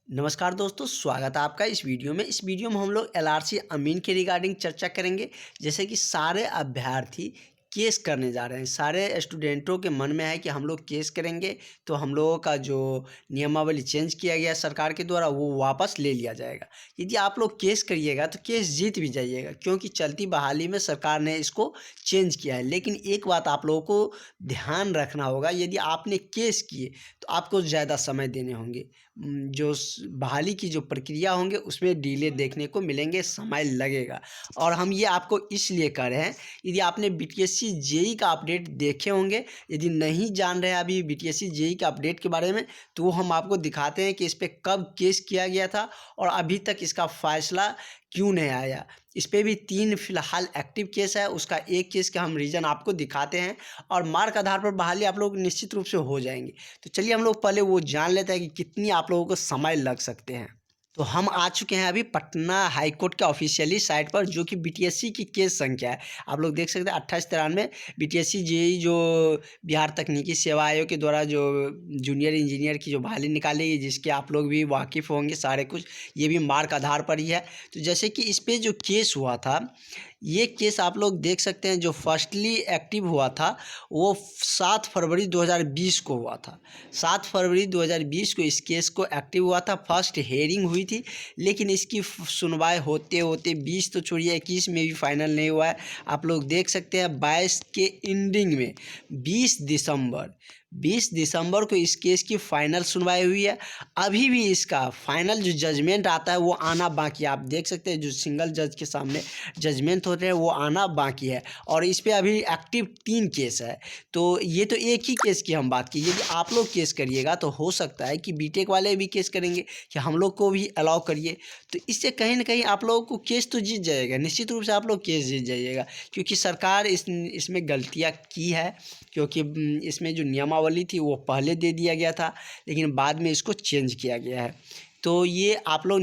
नमस्कार दोस्तों, स्वागत है आपका इस वीडियो में। इस वीडियो में हम लोग एलआरसी अमीन के रिगार्डिंग चर्चा करेंगे। जैसे कि सारे अभ्यर्थी केस करने जा रहे हैं, सारे स्टूडेंटों के मन में है कि हम लोग केस करेंगे तो हम लोगों का जो नियमावली चेंज किया गया सरकार के द्वारा वो वापस ले लिया जाएगा। यदि आप लोग केस करिएगा तो केस जीत भी जाइएगा, क्योंकि चलती बहाली में सरकार ने इसको चेंज किया है। लेकिन एक बात आप लोगों को ध्यान रखना होगा, यदि आपने केस किए तो आपको ज़्यादा समय देने होंगे। जो बहाली की जो प्रक्रिया होंगे उसमें डिले देखने को मिलेंगे, समय लगेगा। और हम ये आपको इसलिए कर रहे हैं, यदि आपने बीटीएससी जेई का अपडेट देखे होंगे, यदि नहीं जान रहे हैं अभी बीटीएससी जेई के अपडेट के बारे में, तो हम आपको दिखाते हैं कि इस पर कब केस किया गया था और अभी तक इसका फैसला क्यों नहीं आया। इस पर भी 3 फिलहाल एक्टिव केस है, उसका एक केस का हम रीज़न आपको दिखाते हैं और मार्क आधार पर बहाली आप लोग निश्चित रूप से हो जाएंगे। तो चलिए हम लोग पहले वो जान लेते हैं कि कितनी आप लोगों को समय लग सकते हैं। तो हम आ चुके हैं अभी पटना हाई कोर्ट के ऑफिशियली साइट पर, जो कि बीटीएससी की केस संख्या है। आप लोग देख सकते हैं 2893 बीटीएससी जेई जो बिहार तकनीकी सेवा आयोग के द्वारा जो जूनियर इंजीनियर की जो बहाली निकाली गई, जिसके आप लोग भी वाकिफ़ होंगे सारे कुछ, ये भी मार्क आधार पर ही है। तो जैसे कि इस पर जो केस हुआ था, ये केस आप लोग देख सकते हैं, जो फर्स्टली एक्टिव हुआ था वो 7 फरवरी 2020 को हुआ था। 7 फरवरी 2020 को इस केस को एक्टिव हुआ था। फर्स्ट हेयरिंग हुई थी, लेकिन इसकी सुनवाई होते होते 20 तो छोड़िए 21 में भी फाइनल नहीं हुआ है। आप लोग देख सकते हैं 22 के एंडिंग में 20 दिसंबर को इस केस की फाइनल सुनवाई हुई है। अभी भी इसका फाइनल जो जजमेंट आता है वो आना बाकी है। आप देख सकते हैं जो सिंगल जज के सामने जजमेंट होते हैं वो आना बाकी है, और इस पे अभी एक्टिव 3 केस है। तो ये तो एक ही केस की हम बात की। यदि आप लोग केस करिएगा तो हो सकता है कि बीटेक वाले भी केस करेंगे कि हम लोग को भी अलाउ करिए, तो इससे कहीं ना कहीं आप लोगों को केस तो जीत जाएगा। निश्चित रूप से आप लोग केस जीत जाइएगा, क्योंकि सरकार इसमें गलतियाँ की है। क्योंकि इसमें जो नियमावली थी वो पहले दे दिया गया था, लेकिन बाद में इसको चेंज किया गया है। तो ये आप लोग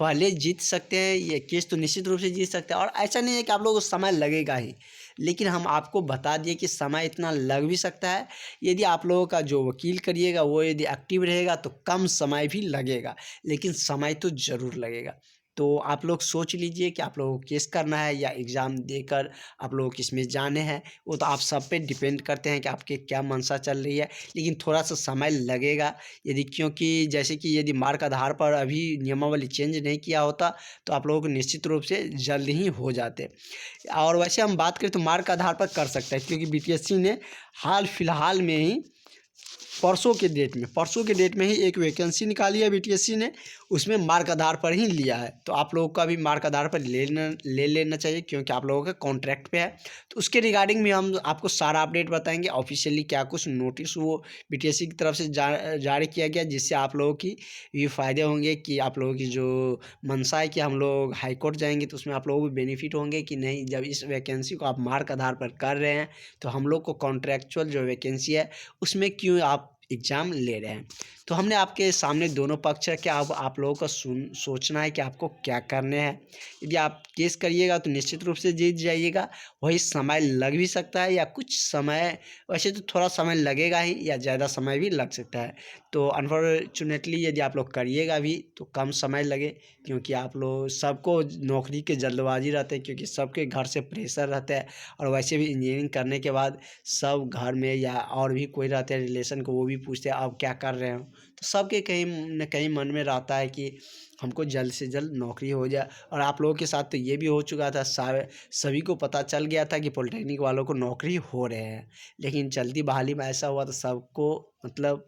पहले जीत सकते हैं, ये केस तो निश्चित रूप से जीत सकते हैं। और ऐसा नहीं है कि आप लोगों को समय लगेगा ही, लेकिन हम आपको बता दिए कि समय इतना लग भी सकता है। यदि आप लोगों का जो वकील करिएगा वो यदि एक्टिव रहेगा तो कम समय भी लगेगा, लेकिन समय तो ज़रूर लगेगा। तो आप लोग सोच लीजिए कि आप लोगों को केस करना है या एग्ज़ाम देकर आप लोग किसमें जाने हैं। वो तो आप सब पे डिपेंड करते हैं कि आपके क्या मंशा चल रही है, लेकिन थोड़ा सा समय लगेगा। यदि क्योंकि जैसे कि यदि मार्क आधार पर अभी नियमावली चेंज नहीं किया होता तो आप लोगों को निश्चित रूप से जल्द ही हो जाते। और वैसे हम बात करें तो मार्क आधार पर कर सकते हैं, क्योंकि बीटीएससी ने हाल फिलहाल में ही परसों के डेट में ही एक वैकेंसी निकाली है बीटीएससी ने, उसमें मार्क आधार पर ही लिया है। तो आप लोगों का भी मार्क आधार पर ले लेना चाहिए, क्योंकि आप लोगों का कॉन्ट्रैक्ट पे है। तो उसके रिगार्डिंग भी हम आपको सारा अपडेट बताएंगे। ऑफिशियली क्या कुछ नोटिस वो बीटीएससी की तरफ से जारी किया गया, जिससे आप लोगों की भी फ़ायदे होंगे कि आप लोगों की जो मंशा है कि हम लोग हाई कोर्ट जाएंगे, तो उसमें आप लोगों को बेनिफिट होंगे कि नहीं, जब इस वैकेंसी को आप मार्क आधार पर कर रहे हैं तो हम लोग को कॉन्ट्रैक्चुअल जो वैकेंसी है उसमें क्यों आप एग्ज़ाम ले रहे हैं। तो हमने आपके सामने दोनों पक्ष है कि अब आप लोगों का सोचना है कि आपको क्या करने हैं। यदि आप केस करिएगा तो निश्चित रूप से जीत जाइएगा। वही समय लग भी सकता है या कुछ समय, वैसे तो थोड़ा समय लगेगा ही या ज़्यादा समय भी लग सकता है। तो अनफॉर्चुनेटली यदि आप लोग करिएगा भी तो कम समय लगे, क्योंकि आप लोग सबको नौकरी के जल्दबाजी रहते हैं, क्योंकि सबके घर से प्रेशर रहता है। और वैसे भी इंजीनियरिंग करने के बाद सब घर में या और भी कोई रहते हैं रिलेशन को, वो भी पूछते हैं अब क्या कर रहे हो। तो सबके कहीं न कहीं मन में रहता है कि हमको जल्द से जल्द नौकरी हो जाए। और आप लोगों के साथ तो ये भी हो चुका था, सभी को पता चल गया था कि पॉलिटेक्निक वालों को नौकरी हो रहे हैं, लेकिन जल्दी बहाली में ऐसा हुआ तो सबको मतलब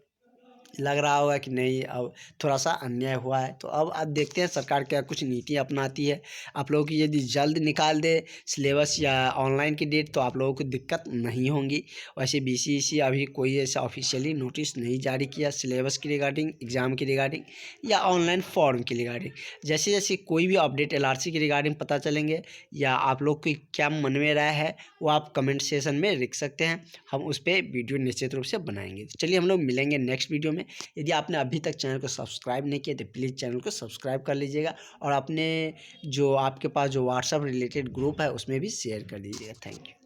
लग रहा होगा कि नहीं अब थोड़ा सा अन्याय हुआ है। तो अब देखते हैं सरकार क्या कुछ नीति अपनाती है। आप लोगों की यदि जल्द निकाल दे सिलेबस या ऑनलाइन की डेट तो आप लोगों को दिक्कत नहीं होंगी। वैसे बीसीईसी अभी कोई ऐसा ऑफिशियली नोटिस नहीं जारी किया सिलेबस की रिगार्डिंग, एग्ज़ाम की रिगार्डिंग या ऑनलाइन फॉर्म की रिगार्डिंग। जैसे जैसे कोई भी अपडेट एलआरसी की रिगार्डिंग पता चलेंगे या आप लोग की क्या मन में राय है वो आप कमेंट सेशन में लिख सकते हैं, हम उस पर वीडियो निश्चित रूप से बनाएंगे। चलिए हम लोग मिलेंगे नेक्स्ट वीडियो में। यदि आपने अभी तक चैनल को सब्सक्राइब नहीं किया तो प्लीज़ चैनल को सब्सक्राइब कर लीजिएगा, और अपने जो आपके पास जो व्हाट्सएप रिलेटेड ग्रुप है उसमें भी शेयर कर दीजिएगा। Thank you.